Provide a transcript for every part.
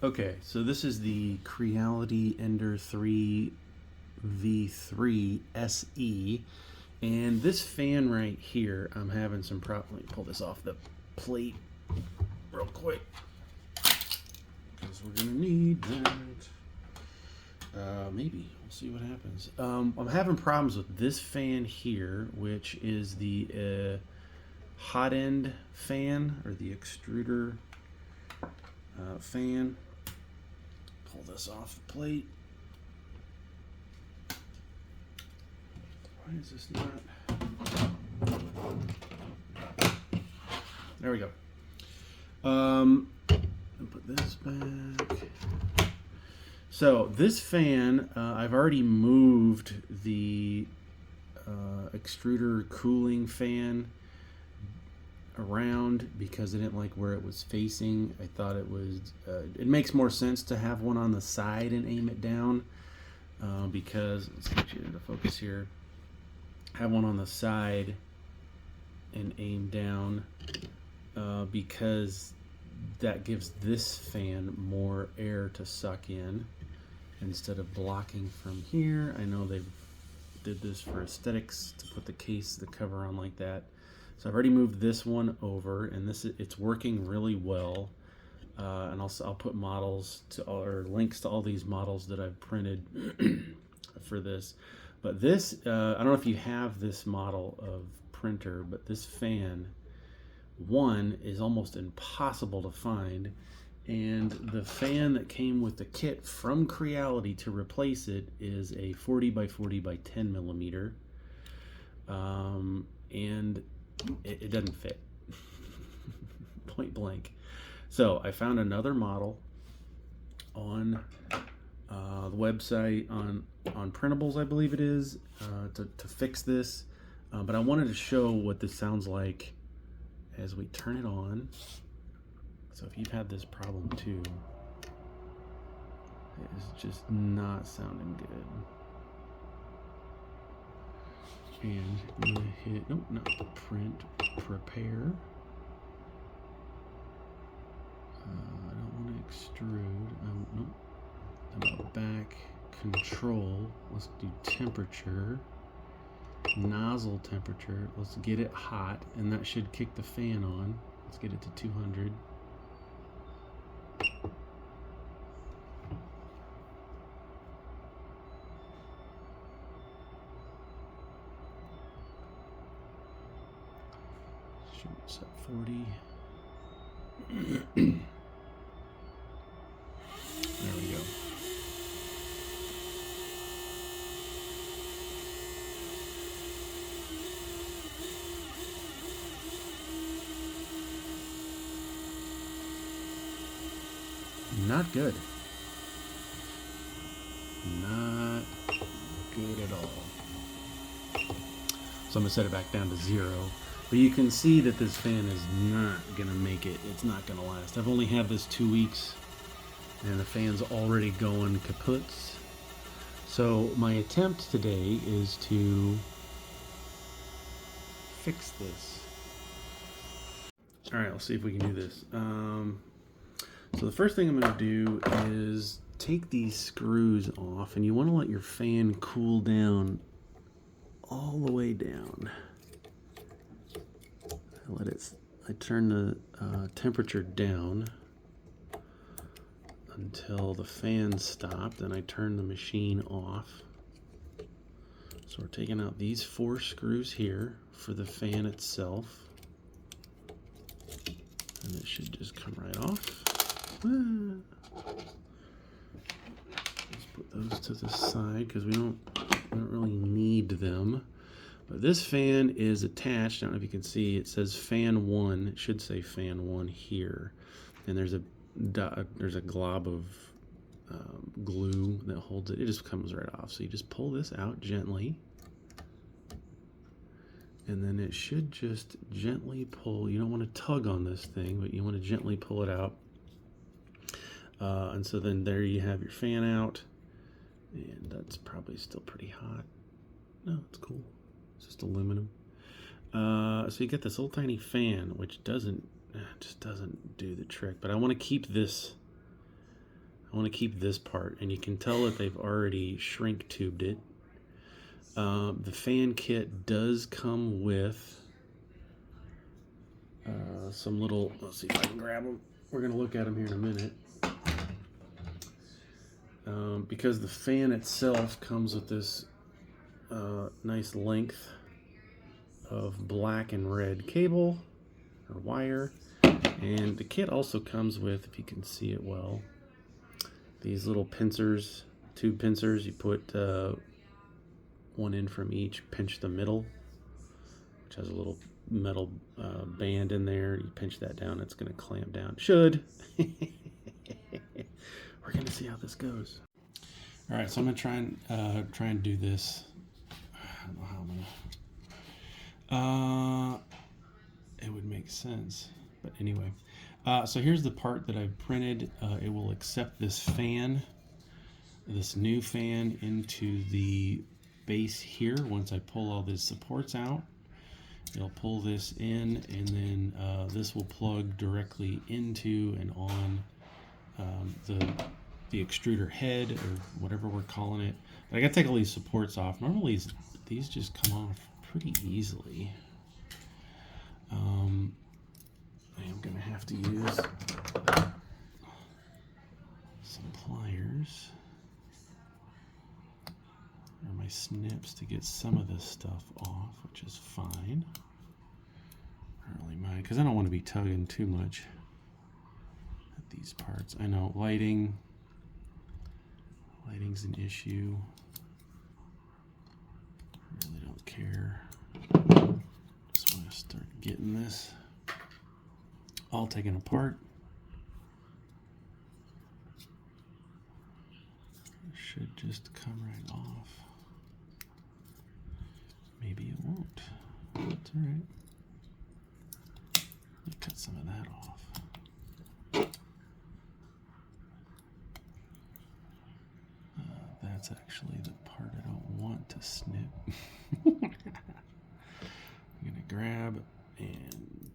Okay, so this is the Creality Ender 3 V3 SE, and this fan right here, I'm having some problem. Let me pull this off the plate real quick, because we're gonna need that. Maybe we'll see what happens. I'm having problems with this fan here, which is the hot end fan, or the extruder fan. Pull this off the plate. Why is this not? There we go. Put this back. So this fan, I've already moved the extruder cooling fan around because I didn't like where it was facing. I thought it was, it makes more sense to have one on the side and aim it down because, let's get you into focus here, have one on the side and aim down because that gives this fan more air to suck in instead of blocking from here. I know they did this for aesthetics to put the cover on like that. So I've already moved this one over, and it's working really well. And I'll put models or links to all these models that I've printed for this. But this, I don't know if you have this model of printer, but this fan, one, is almost impossible to find. And the fan that came with the kit from Creality to replace it is a 40 by 40 by 10 millimeter. And it doesn't fit. Point blank. So I found another model on the website on Printables, I believe it is, to fix this. But I wanted to show what this sounds like as we turn it on. So if you've had this problem too, it is just not sounding good. And I'm gonna hit, nope, not print, prepare. I don't want to extrude. Nope. About back control. Let's do temperature. Nozzle temperature. Let's get it hot, and that should kick the fan on. Let's get it to 200. Shoot, set 40. There we go. Not good. Not good at all. So I'm gonna set it back down to 0. But you can see that this fan is not gonna make it. It's not gonna last. I've only had this 2 weeks and the fan's already going kaputs. So my attempt today is to fix this. All right, let's see if we can do this. So the first thing I'm gonna do is take these screws off, and you wanna let your fan cool down all the way down. I turn the temperature down until the fan stopped, and I turn the machine off. So we're taking out these 4 screws here for the fan itself, and it should just come right off. Let's put those to the side because we don't really need them. But this fan is attached. I don't know if you can see. It says fan 1. It should say fan 1 here, and there's a glob of glue that holds it. It just comes right off. So you just pull this out gently, and then it should just gently pull. You don't want to tug on this thing, but you want to gently pull it out. And so then there you have your fan out, and that's probably still pretty hot. No, it's cool. It's just aluminum. So you get this little tiny fan, which just doesn't do the trick. But I want to keep this I want to keep this part, and you can tell that they've already shrink tubed it. The fan kit does come with some little, let's see if I can grab them. We're going to look at them here in a minute. Because the fan itself comes with this nice length of black and red cable or wire. And the kit also comes with, if you can see it well, these little pincers, tube pincers. You put one in from each, pinch the middle, which has a little metal band in there. You pinch that down, it's going to clamp down. Should. We're going to see how this goes. All right, so I'm going to try and do this. I don't know how I'm going to. It would make sense, but anyway. So here's the part that I've printed. It will accept this fan, this new fan, into the base here. Once I pull all these supports out, it'll pull this in, and then this will plug directly into and on the extruder head, or whatever we're calling it. But I got to take all these supports off. Normally these just come off pretty easily. I am going to have to use some pliers or my snips to get some of this stuff off, which is fine. I don't really mind, because I don't want to be tugging too much at these parts. I know lighting's an issue. I really don't care. Just want to start getting this all taken apart. It should just come right off. Maybe it won't. That's all right. Let's cut some of that off. That's actually the part I don't want to snip. I'm gonna grab and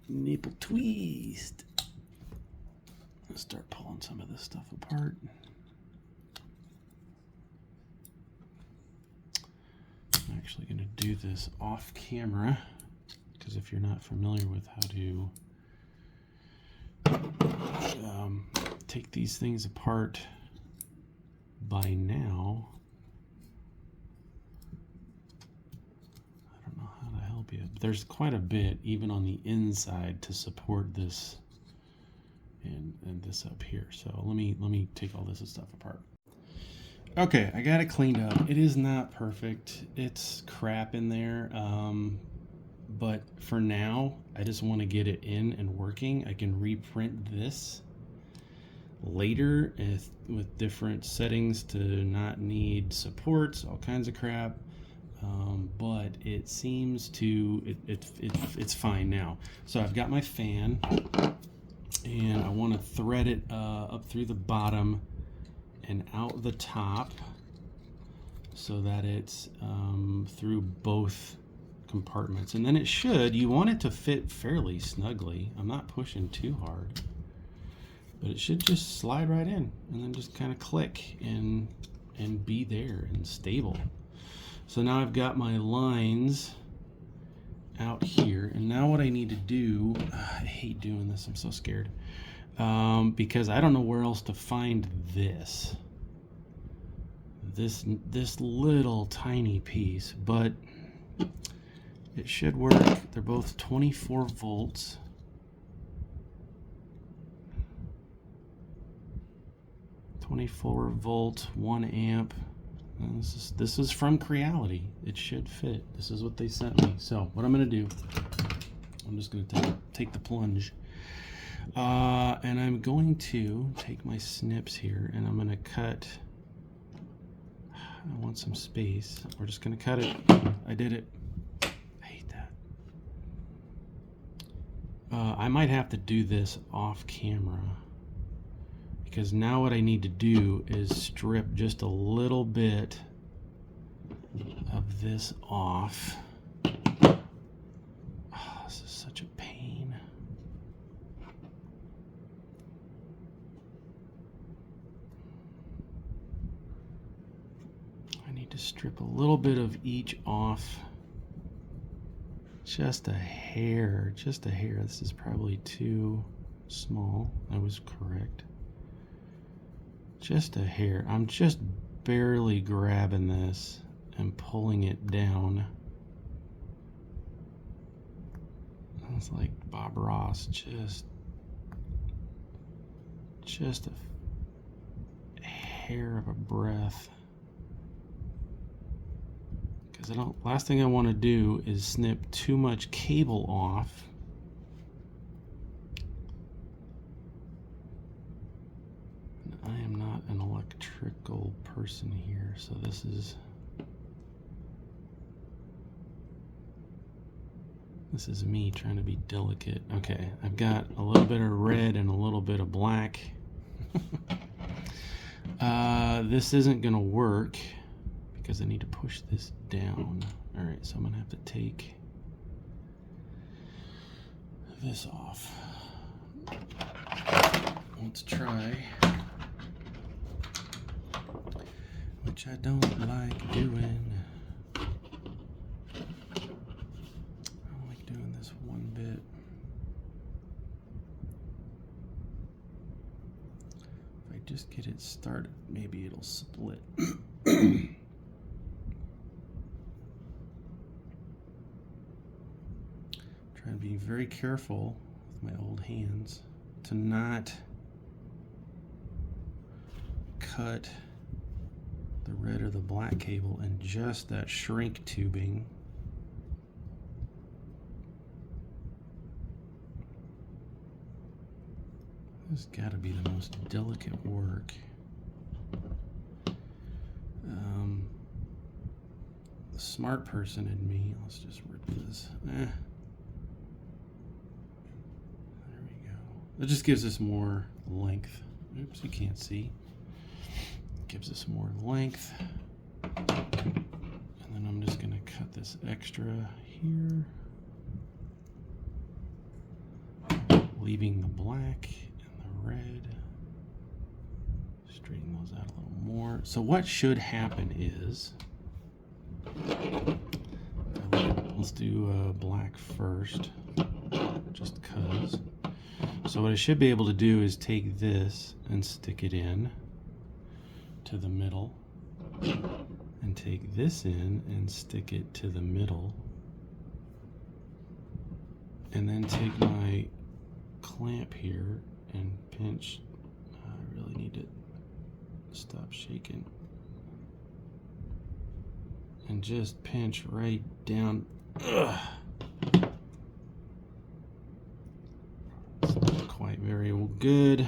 nipple twist. Let's start pulling some of this stuff apart. I'm actually gonna do this off camera, because if you're not familiar with how to take these things apart by now, I don't know how to help you. There's quite a bit even on the inside to support this and this up here. So let me take all this stuff apart. Okay, I got it cleaned up. It is not perfect. It's crap in there. But for now, I just want to get it in and working. I can reprint this later with different settings to not need supports, all kinds of crap. But it seems to, it's fine now. So I've got my fan, and I want to thread it up through the bottom and out the top so that it's through both compartments. And then it should, you want it to fit fairly snugly. I'm not pushing too hard, but it should just slide right in and then just kind of click and be there and stable. So now I've got my lines out here, and now what I need to do, I hate doing this, I'm so scared, because I don't know where else to find this little tiny piece, but it should work. They're both 24 volts. .24 volt, 1 amp. And this is from Creality. It should fit. This is what they sent me. So what I'm gonna do, I'm just gonna take the plunge, and I'm going to take my snips here, and I'm gonna cut. I want some space. We're just gonna cut it. I did it. I hate that. I might have to do this off camera, because now what I need to do is strip just a little bit of this off. Oh, this is such a pain. to strip a little bit of each off. Just a hair, just a hair. This is probably too small. I was correct. Just a hair. I'm just barely grabbing this and pulling it down. It's like Bob Ross, just a hair of a breath. Because last thing I want to do is snip too much cable off. I am not an electrical person here, so this is me trying to be delicate. Okay, I've got a little bit of red and a little bit of black. This isn't gonna work because I need to push this down. All right, so I'm gonna have to take this off. Let's try, which I don't like doing. Just get it started, maybe it'll split. Trying to be very careful with my old hands to not cut the red or the black cable and just that shrink tubing. This has got to be the most delicate work. The smart person in me, let's just rip this. There we go. It just gives us more length. Oops, you can't see. It gives us more length. And then I'm just going to cut this extra here, leaving the black. Red. Straighten those out a little more. So what should happen is, let's do black first, just cause. So what I should be able to do is take this and stick it in to the middle, and take this in and stick it to the middle, and then take my clamp here and pinch. I really need to stop shaking. And just pinch right down. Ugh. It's not quite very good.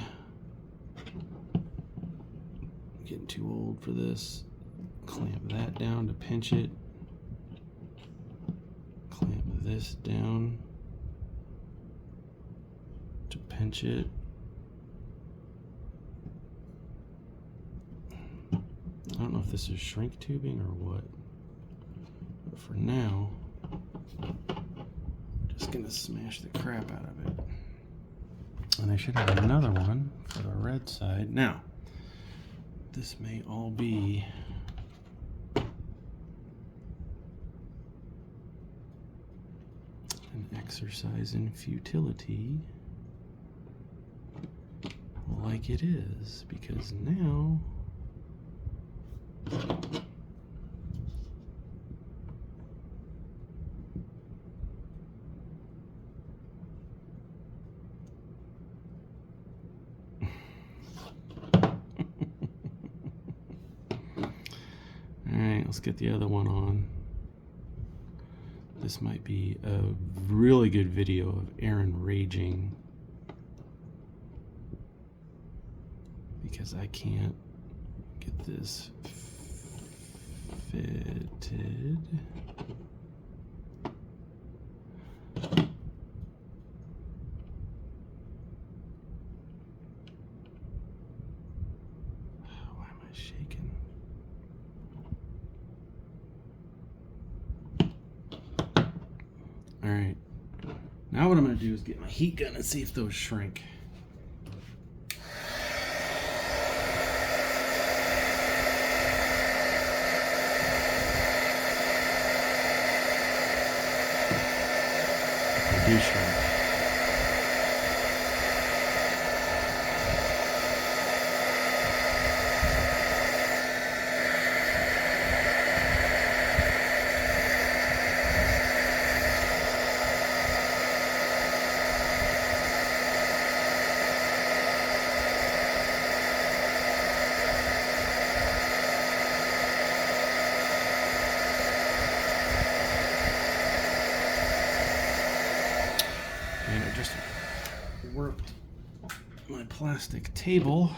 I'm getting too old for this. Clamp that down to pinch it. Clamp this down to pinch it. I don't know if this is shrink tubing or what, but for now, I'm just gonna smash the crap out of it. And I should have another one for the red side. Now, this may all be an exercise in futility, like it is, because now let's get the other one on. This might be a really good video of Aaron raging because I can't get this fitted. Why am I shaking? All right, now what I'm going to do is get my heat gun and see if those shrink. my plastic table.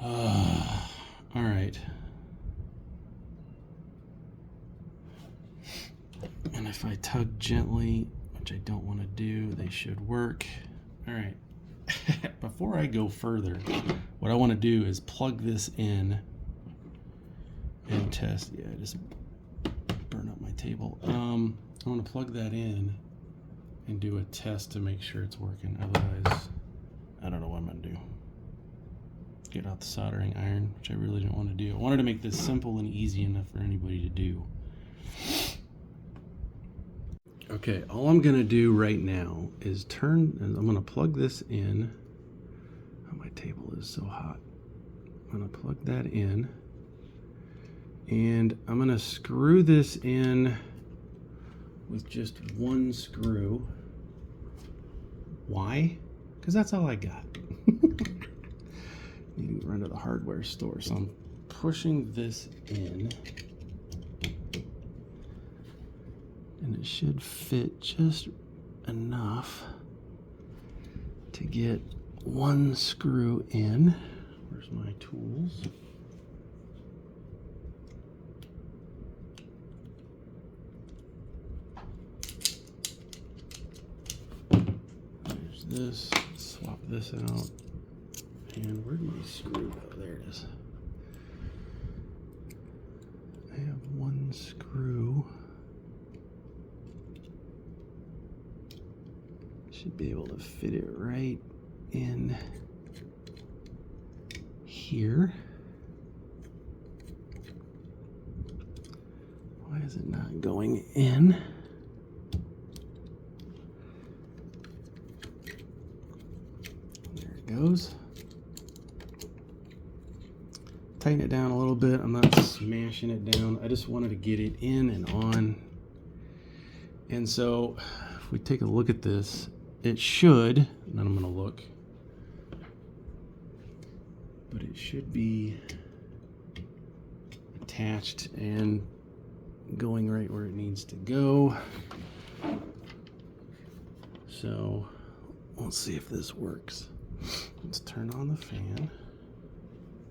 All right. And if I tug gently, which I don't want to do, they should work. All right. Before I go further, what I want to do is plug this in and test. Yeah, just burn up my table. I want to plug that in and do a test to make sure it's working. Otherwise, I don't know what I'm going to do. Get out the soldering iron, which I really didn't want to do. I wanted to make this simple and easy enough for anybody to do. Okay, all I'm going to do right now is turn, and I'm going to plug this in. Oh, my table is so hot. I'm going to plug that in, and I'm going to screw this in with just one screw. Why? Because that's all I got. Need to run to the hardware store, so I'm pushing this in. And it should fit just enough to get one screw in. Where's my tools? There's this. Swap this out. And where'd my screw go? There it is. I have one screw. Should be able to fit it right in here. Why is it not going in? There it goes. Tighten it down a little bit. I'm not smashing it down. I just wanted to get it in and on. And so if we take a look at this, it should, and then I'm going to look, but it should be attached and going right where it needs to go. So let's see if this works. Let's turn on the fan,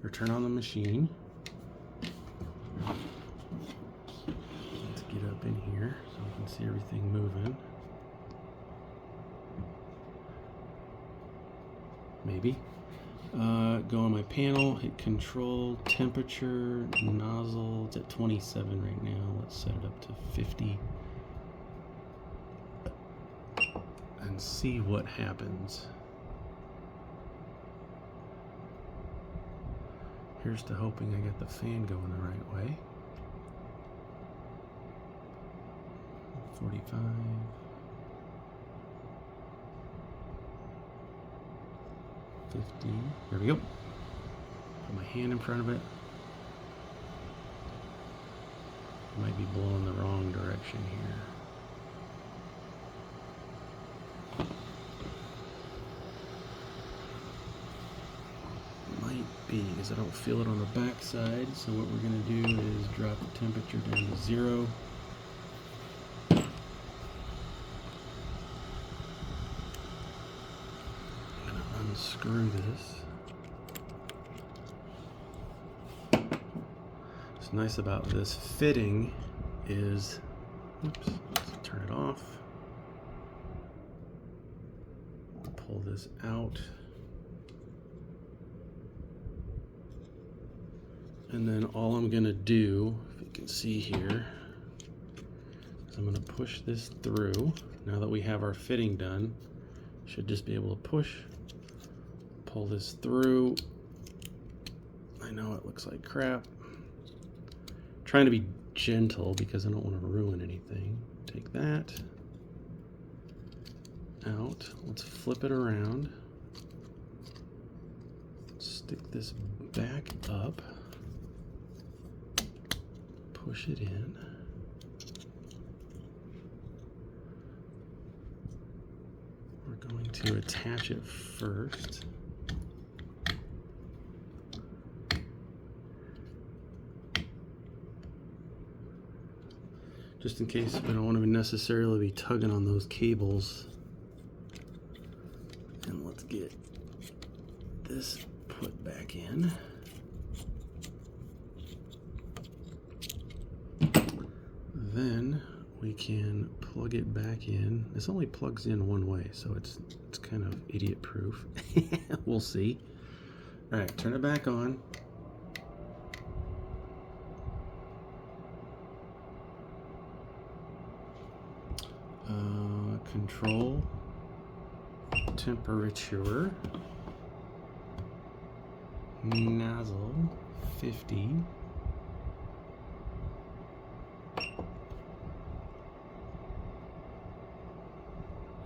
or turn on the machine. Let's get up in here so we can see everything moving. Maybe. Go on my panel, hit control, temperature, nozzle. It's at 27 right now. Let's set it up to 50 and see what happens. Here's to hoping I get the fan going the right way. 45. 50. There we go. Put my hand in front of it. Might be blowing the wrong direction here. Might be, because I don't feel it on the back side. So what we're going to do is drop the temperature down to 0. Unscrew this. What's nice about this fitting is, oops, let's turn it off. Pull this out. And then all I'm going to do, if you can see here, is I'm going to push this through. Now that we have our fitting done, should just be able to push. Pull this through. I know it looks like crap. Trying to be gentle because I don't want to ruin anything. Take that out. Let's flip it around. Stick this back up. Push it in. We're going to attach it first. Just in case we don't want to necessarily be tugging on those cables. And let's get this put back in. Then we can plug it back in. This only plugs in one way, so it's kind of idiot proof. We'll see. All right, turn it back on. Control temperature, nozzle 50, and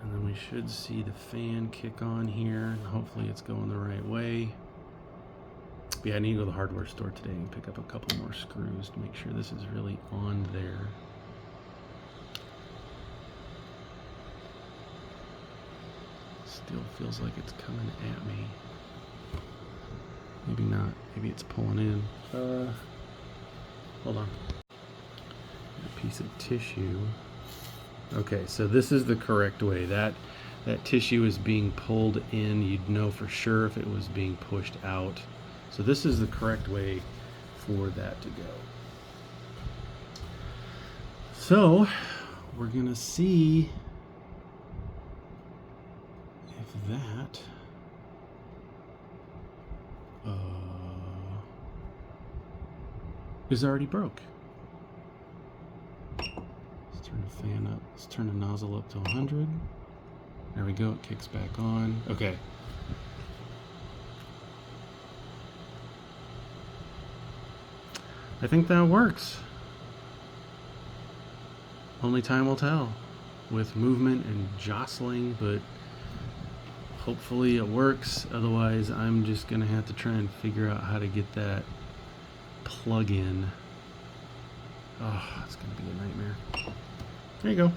then we should see the fan kick on here, and hopefully it's going the right way. But yeah, I need to go to the hardware store today and pick up a couple more screws to make sure this is really on there. Still feels like it's coming at me. Maybe not. Maybe it's pulling in. Hold on. A piece of tissue. Okay, so this is the correct way. That tissue is being pulled in. You'd know for sure if it was being pushed out. So this is the correct way for that to go. So we're gonna see that is already broke. Let's turn the fan up. Let's turn the nozzle up to 100. There we go. It kicks back on. Okay. I think that works. Only time will tell with movement and jostling, but hopefully it works. Otherwise, I'm just gonna have to try and figure out how to get that plug in. Oh, it's gonna be a nightmare. There you go.